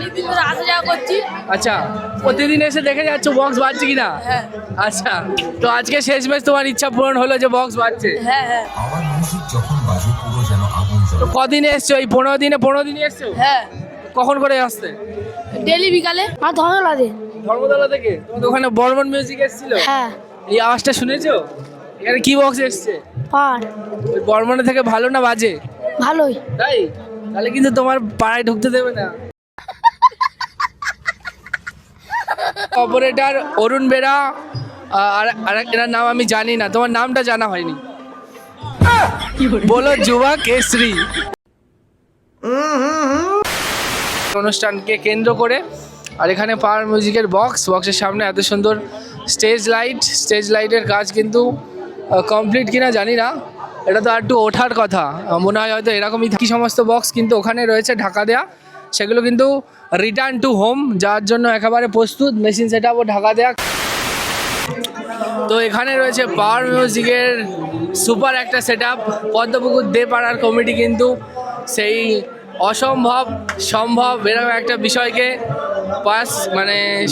অনেকদিন ধরে আসা যাওয়া করছি। আচ্ছা, প্রতিদিন এসে দেখে যাচ্ছ বক্স বাজছে কিনা? হ্যাঁ আচ্ছা, তো আজকে শেষমেশ তোমার ইচ্ছা পূরণ হলো যে বক্স বাজছে। হ্যাঁ হ্যাঁ আমার মিউজিক যখন বাজে পুরো যেন আগুন তো জ্বলে। কদিন এসছো? এই 15 দিনে এসছো? হ্যাঁ কখন করে আসতে? ডেলি বিকালে আর ধর্মলাদে। ধর্মতলা থেকে তোমাদের ওখানে বর্মন মিউজিক এসেছিল? হ্যাঁ এই আওয়াজটা শুনেছো? এখানে কি বক্স এসছে? পার ওই বর্মনের থেকে ভালো না বাজে? ভালোই। তাই? তাহলে কিন্তু তোমার পাড়ায় ঢুকতে দেবে না। অপারেটর অরুণ বেরা, আর এনার নাম আমি জানি না, তোমার নামটা জানা হয়নি। বলো যুবা কেশরী। অনুষ্ঠানকে কেন্দ্র করে আর এখানে পাওয়ার মিউজিকের বক্সের সামনে এত সুন্দর স্টেজ লাইটের কাজ কিন্তু কমপ্লিট কিনা জানি না, এটা তো আর একটু ওঠার কথা। মনে হয় হয়তো এরকমই কি সমস্ত বক্স কিন্তু ওখানে রয়েছে ঢাকা দেয়া, সেগুলো কিন্তু রিটার্ন টু হোম যাওয়ার জন্য একেবারে প্রস্তুত, মেশিন সেট আপও ঢাকা দেয়া। তো এখানে রয়েছে পাওয়ার মিউজিকের সুপার একটা সেট আপ। পদ্মপুকুর দে পাড়ার কমিটি কিন্তু সেই অসম্ভব সম্ভব এরকম একটা বিষয়কে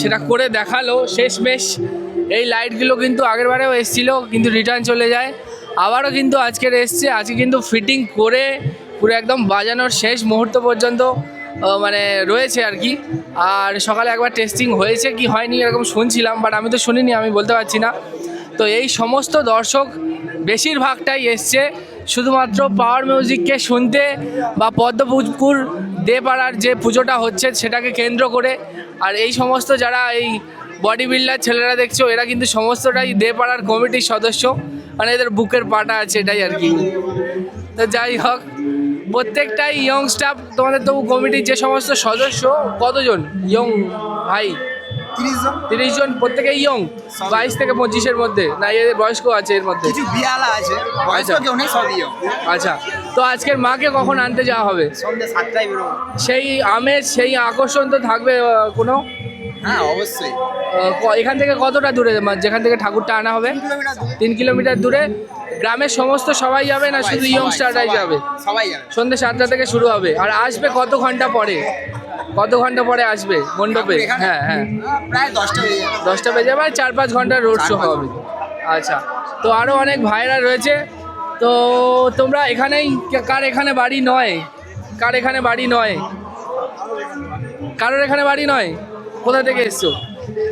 সেটা করে দেখালো শেষমেশ। এই লাইটগুলো কিন্তু আগেরবারেও এসেছিলো কিন্তু রিটার্ন চলে যায়, আবারও কিন্তু আজকের এসছে। আজকে কিন্তু ফিটিং করে পুরো একদম বাজানোর শেষ মুহূর্ত পর্যন্ত রয়েছে আর কি। আর সকালে একবার টেস্টিং হয়েছে কি হয়নি এরকম শুনছিলাম, বাট আমি তো শুনিনি, আমি বলতে পারছি না। তো এই সমস্ত দর্শক বেশিরভাগটাই এসছে শুধুমাত্র পাওয়ার মিউজিককে শুনতে বা পদ্মপুকুর দে পাড়ার যে পুজোটা হচ্ছে সেটাকে কেন্দ্র করে। আর এই সমস্ত যারা এই বডি বিল্ডার ছেলেরা দেখছো, এরা কিন্তু সমস্তটাই দে পাড়ার কমিটির সদস্য, এদের বুকের পাটা আছে, এটাই আর কি। তো যাই হোক, প্রত্যেকটাই ইয়ং স্টাফ। তোমাদের তবু কমিটির যে সমস্ত সদস্য কতজন ইয়ং ভাই? 30 জন, প্রত্যেকেই ইয়ং, 22 থেকে 25-এর মধ্যে, না এদের বয়স্ক আছে এর মধ্যে? কিছু বিয়ালা আছে, বয়স্ক কেউ নেই, সবই ইয়ং। আচ্ছা, তো আজকের মাকে কখন আনতে যাওয়া হবে? সন্ধ্যে 7টায় বেরোবো। সেই আমেজ, সেই আকর্ষণ তো থাকবে কোনো? হ্যাঁ অবশ্যই। এখান থেকে কতটা দূরে যেখান থেকে ঠাকুরটা আনা হবে? 3 কিলোমিটার দূরে। গ্রামের সমস্ত সবাই যাবে না শুধু ইয়ংস্টাররাই যাবে? সবাই যাবে। সন্ধ্যে 7টা থেকে শুরু হবে। আর আসবে কত ঘন্টা পরে? কত ঘন্টা পরে আসবে মণ্ডপে? হ্যাঁ হ্যাঁ, প্রায় 10টা বেজে যাবে। 10টা বেজে যাবে, 4-5 ঘন্টা রোড শো হবে। আচ্ছা, তো আরও অনেক ভাইরা রয়েছে। তো তোমরা এখানেই, কার এখানে বাড়ি নয়? কার এখানে বাড়ি নয়? কারোর এখানে বাড়ি নয়? কোথা থেকে এসছো?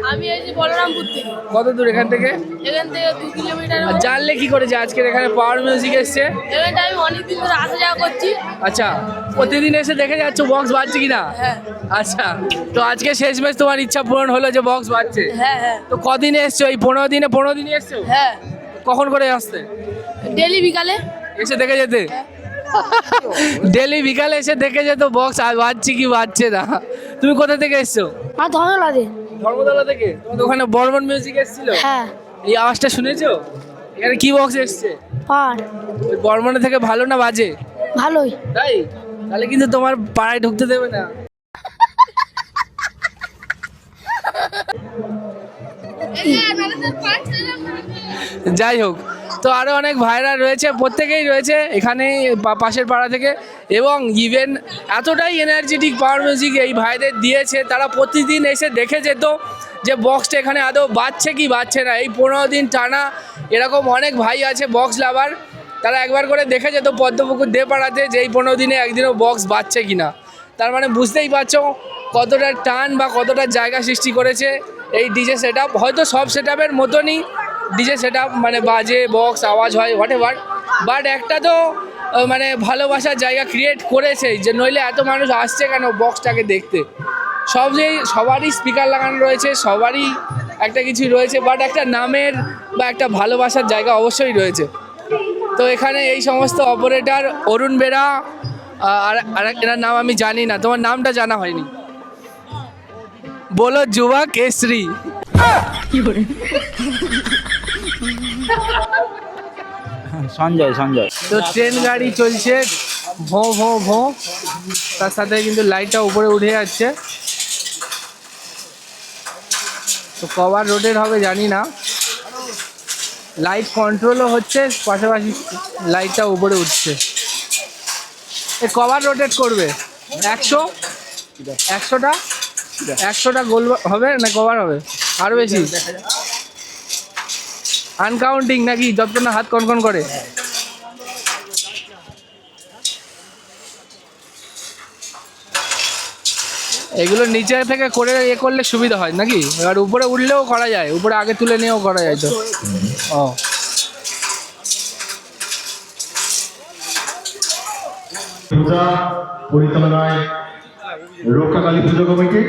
আমি এসেছি বলরামপুর থেকে। কত দূর এখান থেকে? এখান থেকে 2 কিলোমিটার। আর জানলে কি করে যে আজকের এখানে পাওয়ার মিউজিক এসছে? এখানটা আমি অনেকদিন ধরে আসা যাওয়া করছি। আচ্ছা, প্রতিদিন এসে দেখে যাচ্ছ বক্স বাজছে কিনা? হ্যাঁ আচ্ছা, তো আজকে শেষমেশ তোমার ইচ্ছা পূরণ হলো যে বক্স বাজছে। হ্যাঁ হ্যাঁ তো কদিন এসছো? এই 15 দিনে এসছো? হ্যাঁ কখন করে আসতে? ডেলি বিকালে। এসে দেখে যেতে? ডেলি বিকালে এসে দেখে যেত বক্স বাজছে কি বাজছে না। তুমি কোথা থেকে এসছো? আর ধর্মলাদে। ধর্মতলা থেকে? তোমাদের ওখানে বর্মন মিউজিক এসেছিল? হ্যাঁ এই আওয়াজটা শুনেছো? এখানে কি বক্স এসছে? পার ওই বর্মনের থেকে ভালো না বাজে? ভালোই। তাই? তাহলে কিন্তু তোমার পাড়ায় ঢুকতে দেবে না। যাই হোক, তো আরও অনেক ভাইরা রয়েছে, প্রত্যেকেই রয়েছে এখানে পাশের পাড়া থেকে। এবং ইভেন এতটাই এনার্জেটিক পাওয়ার মিউজিক এই ভাইদের দিয়েছে, তারা প্রতিদিন এসে দেখে যেত যে বক্সটা এখানে আদৌ বাজছে কি বাজছে না। এই 15 দিন টানা এরকম অনেক ভাই আছে বক্স লাভার, তারা একবার করে দেখে যেত পদ্মপুকুর দে পাড়াতে যে এই 15 দিনে একদিনও বক্স বাজছে কি না। তার মানে বুঝতেই পারছো কতটা টান বা কতটা জায়গা সৃষ্টি করেছে এই ডিজে সেট আপ। হয়তো সব সেট আপের মতনই ডিজে সেট আপ, বাজে বক্স আওয়াজ হয় হোয়াট এভার, বাট একটা তো ভালোবাসার জায়গা ক্রিয়েট করেছে, যে নইলে এত মানুষ আসছে কেন বক্সটাকে দেখতে। সবারই স্পিকার লাগানো রয়েছে, সবারই একটা কিছু রয়েছে, বাট একটা নামের বা একটা ভালোবাসার জায়গা অবশ্যই রয়েছে। তো এখানে এই সমস্ত অপারেটর অরুণ বেরা, আর এনার নাম আমি জানি না, তোমার নামটা জানা হয়নি। বলো যুবা কেশরী। সঞ্জয়। তো ট্রেন গাড়ি চলছে ভো ভো ভো, তার সাথে কিন্তু লাইটটা উপরে উঠে যাচ্ছে। তো কভার রোটেট হবে জানি না, লাইট কন্ট্রোলও হচ্ছে, পাশাপাশি লাইটটা উপরে উঠছে। কভার রোটেট করবে 100, 100টা 100টা গোল হবে না কভার হবে আরো বেশি আনকাউন্টিং নাকি যতক্ষণ না হাত কনকন করে এগুলো নিচে থেকে করে করলে সুবিধা হয় নাকি এবার উপরে উঠলেও করা যায় উপরে আগে তুলে নিয়েও করা যায় তো ও পূজা পরিচালনায় রক্ষাকালী পুজো কমিটি